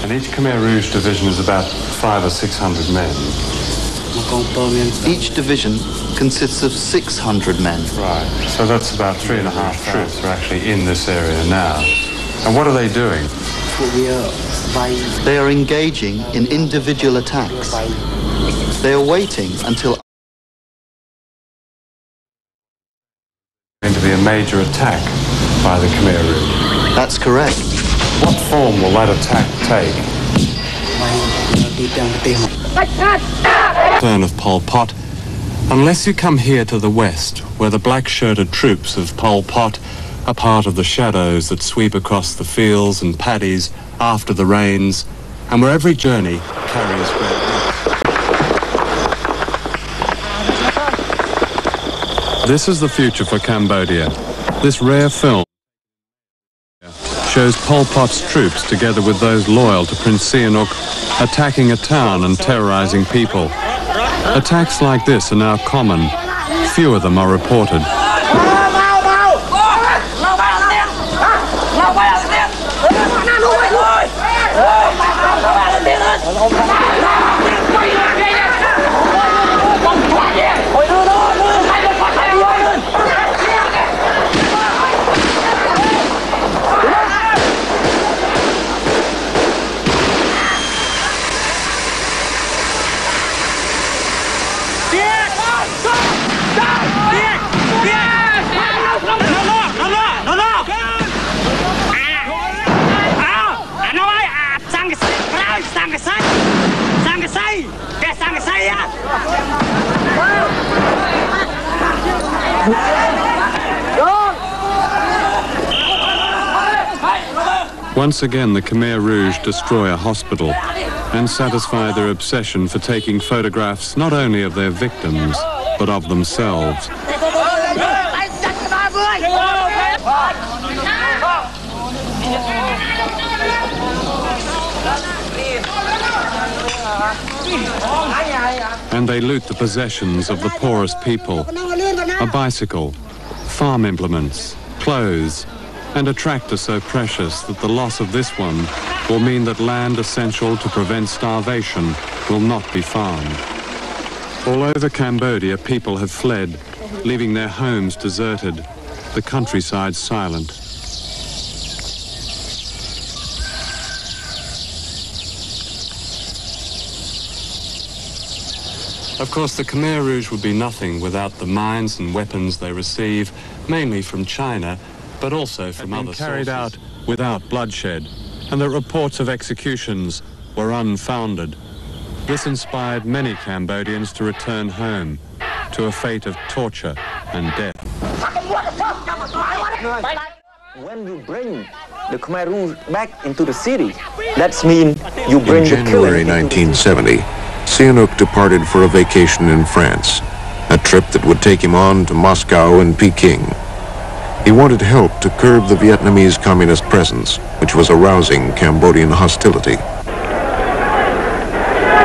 And each Khmer Rouge division is about 500 or 600 men. Each division consists of 600 men. Right, so that's about 3,500 troops are actually in this area now. And what are they doing? They are engaging in individual attacks. They are waiting until going to be a major attack by the Khmer Rouge. That's correct. What form will that attack take? Return of Pol Pot, unless you come here to the west, where the black-shirted troops of Pol Pot are part of the shadows that sweep across the fields and paddies after the rains, and where every journey carries great risks. This is the future for Cambodia. This rare film shows Pol Pot's troops together with those loyal to Prince Sihanouk attacking a town and terrorizing people. Attacks like this are now common. Few of them are reported. Once again, the Khmer Rouge destroy a hospital and satisfy their obsession for taking photographs not only of their victims, but of themselves. And they loot the possessions of the poorest people. A bicycle, farm implements, clothes, and a tractor so precious that the loss of this one will mean that land essential to prevent starvation will not be found. All over Cambodia, people have fled, leaving their homes deserted, the countryside silent. Of course, the Khmer Rouge would be nothing without the mines and weapons they receive, mainly from China, but also from other sources. Carried out without bloodshed, and the reports of executions were unfounded. This inspired many Cambodians to return home to a fate of torture and death. When you bring the Khmer Rouge back into the city, that means you bring the killing. In January 1970, Sihanouk departed for a vacation in France, a trip that would take him on to Moscow and Peking. He wanted help to curb the Vietnamese communist presence, which was arousing Cambodian hostility.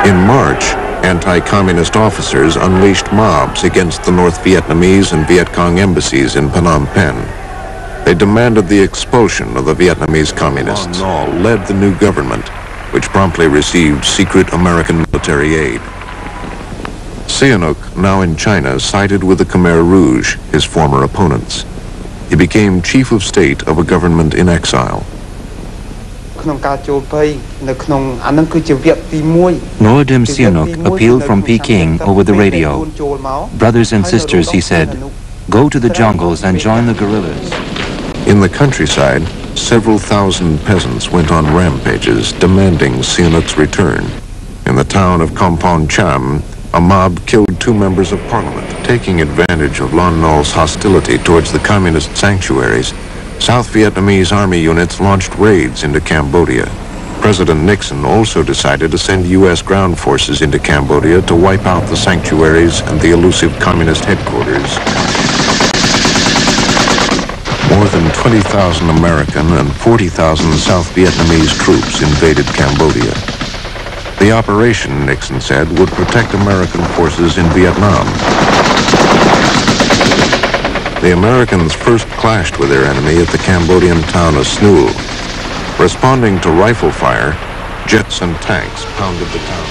In March, anti-communist officers unleashed mobs against the North Vietnamese and Viet Cong embassies in Phnom Penh. They demanded the expulsion of the Vietnamese communists. Nol led the new government, which promptly received secret American military aid. Sihanouk, now in China, sided with the Khmer Rouge, his former opponents. He became chief of state of a government in exile. Norodom Sihanouk appealed from Peking over the radio. Brothers and sisters, he said, go to the jungles and join the guerrillas. In the countryside, several thousand peasants went on rampages demanding Sihanouk's return. In the town of Kampong Cham, a mob killed 2 members of parliament. Taking advantage of Lon Nol's hostility towards the communist sanctuaries, South Vietnamese army units launched raids into Cambodia. President Nixon also decided to send U.S. ground forces into Cambodia to wipe out the sanctuaries and the elusive communist headquarters. More than 20,000 American and 40,000 South Vietnamese troops invaded Cambodia. The operation, Nixon said, would protect American forces in Vietnam. The Americans first clashed with their enemy at the Cambodian town of Snool. Responding to rifle fire, Jets and tanks pounded the town.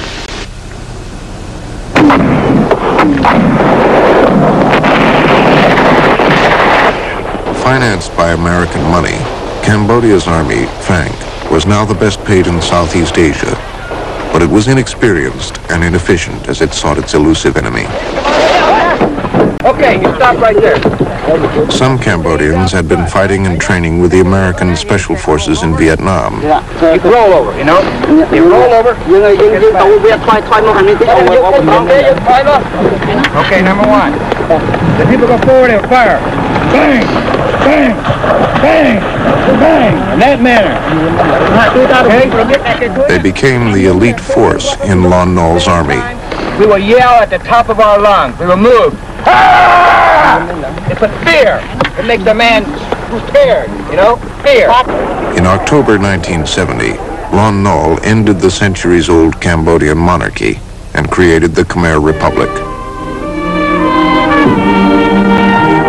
Financed by American money, Cambodia's army, FANC, was now the best paid in Southeast Asia, but it was inexperienced and inefficient as it sought its elusive enemy. Okay, you stop right there. Some Cambodians had been fighting and training with the American Special Forces in Vietnam. You roll over, you know? You roll over. Okay, number one. The people go forward and fire. Bang! Bang! Bang! Bang! In that manner. They became the elite force in Lon Nol's army. We will yell at the top of our lungs. We will move. Ah! It's a fear. It makes a man scared, you know? Fear. In October 1970, Lon Nol ended the centuries-old Cambodian monarchy and created the Khmer Republic.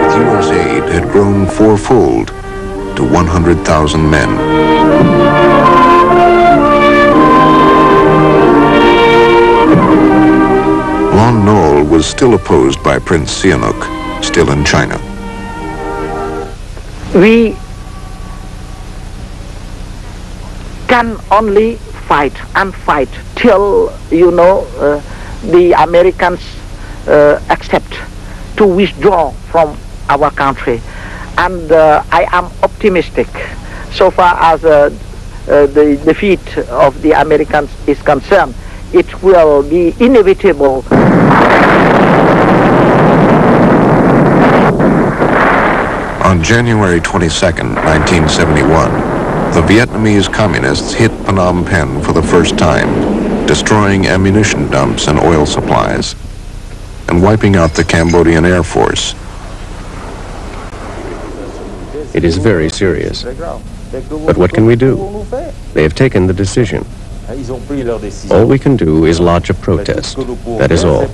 With U.S. aid had grown fourfold to 100,000 men. Lon Nol was still opposed by Prince Sihanouk, still in China. We can only fight and fight till, you know, the Americans accept to withdraw from our country. And I am optimistic so far as the defeat of the Americans is concerned. It will be inevitable. On January 22nd, 1971, the Vietnamese communists hit Phnom Penh for the first time, destroying ammunition dumps and oil supplies, and wiping out the Cambodian Air Force. It is very serious. But what can we do? They have taken the decision. All we can do is lodge a protest. That is all.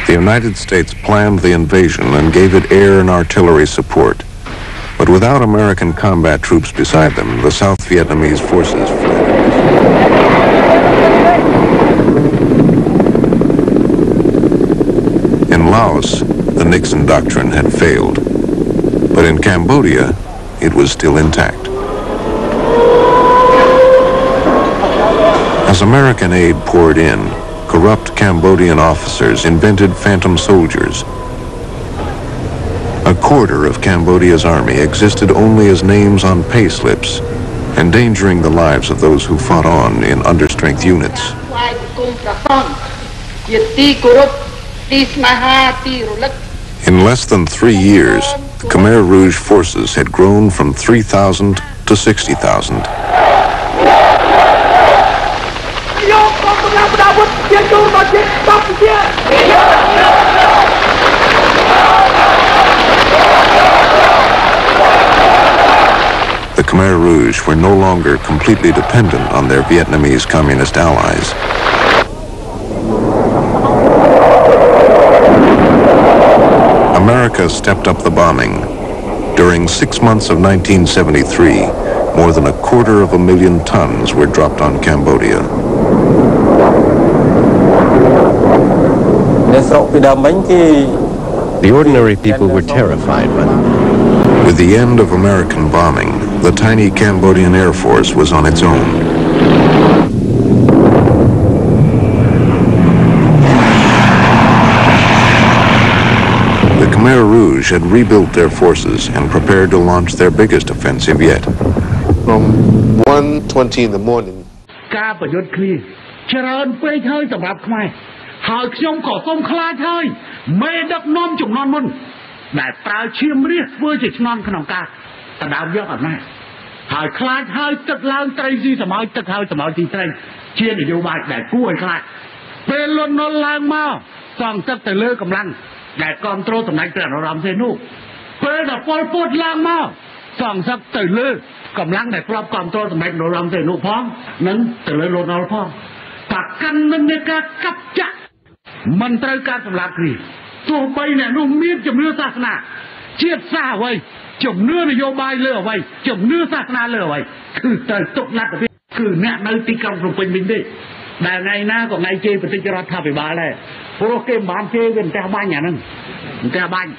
The United States planned the invasion and gave it air and artillery support. But without American combat troops beside them, the South Vietnamese forces fled. In Laos, the Nixon doctrine had failed. But in Cambodia, it was still intact. As American aid poured in, corrupt Cambodian officers invented phantom soldiers. A quarter of Cambodia's army existed only as names on pay slips, endangering the lives of those who fought on in understrength units. In less than 3 years, the Khmer Rouge forces had grown from 3,000 to 60,000. The Khmer Rouge were no longer completely dependent on their Vietnamese communist allies. America stepped up the bombing. During 6 months of 1973, more than 250,000 tons were dropped on Cambodia. The ordinary people were terrified by them. With the end of American bombing, the tiny Cambodian Air Force was on its own. The Khmer Rouge had rebuilt their forces and prepared to launch their biggest offensive yet. From 1:20 in the morning, ហើយខ្ញុំក៏សូមខ្លាចហើយមេដឹកនាំចំនួនមុនដែលប្រើឈាមរាសធ្វើជាឆ្នន់ក្នុងការដណ្ដើមយកអំណាចហើយខ្លាចហើយទឹកឡើងត្រីស៊ីសមោចទឹកហើយសមោចទីត្រីជានយោបាយដែលគួរឲ្យខ្លាចពេលលន់នល់ឡើងមកសងទឹកទៅលើកម្លាំងដែលគ្រប់គ្រងតំណែងព្រះនរោត្តមសីហនុពេលដល់ពលពតឡើងមកសងសឹកទៅលើកម្លាំងដែលគ្រប់គ្រងតំណែងនរោត្តមសីហនុផងនិងទៅលើលោកនល់ផងប្រកាន់នឹងនៃការកាប់ចាក់មិនត្រូវការសម្លាប់គ្រា ទោះបីអ្នកនោះមានជំនឿសាសនាជាតិសាសន៍អ្វីជំនឿនយោបាយលើអ្វីជំនឿសាសនាលើអ្វីគឺត្រូវទុកលទ្ធភាពគឺអ្នកនៅទីក្រុងភ្នំពេញវិញទេដែលថ្ងៃណាក៏ថ្ងៃជេរប្រតិរដ្ឋាភិបាលដែរព្រោះគេមិនបានជេរវាផ្ទះបាញ់អាហ្នឹងផ្ទះបាញ់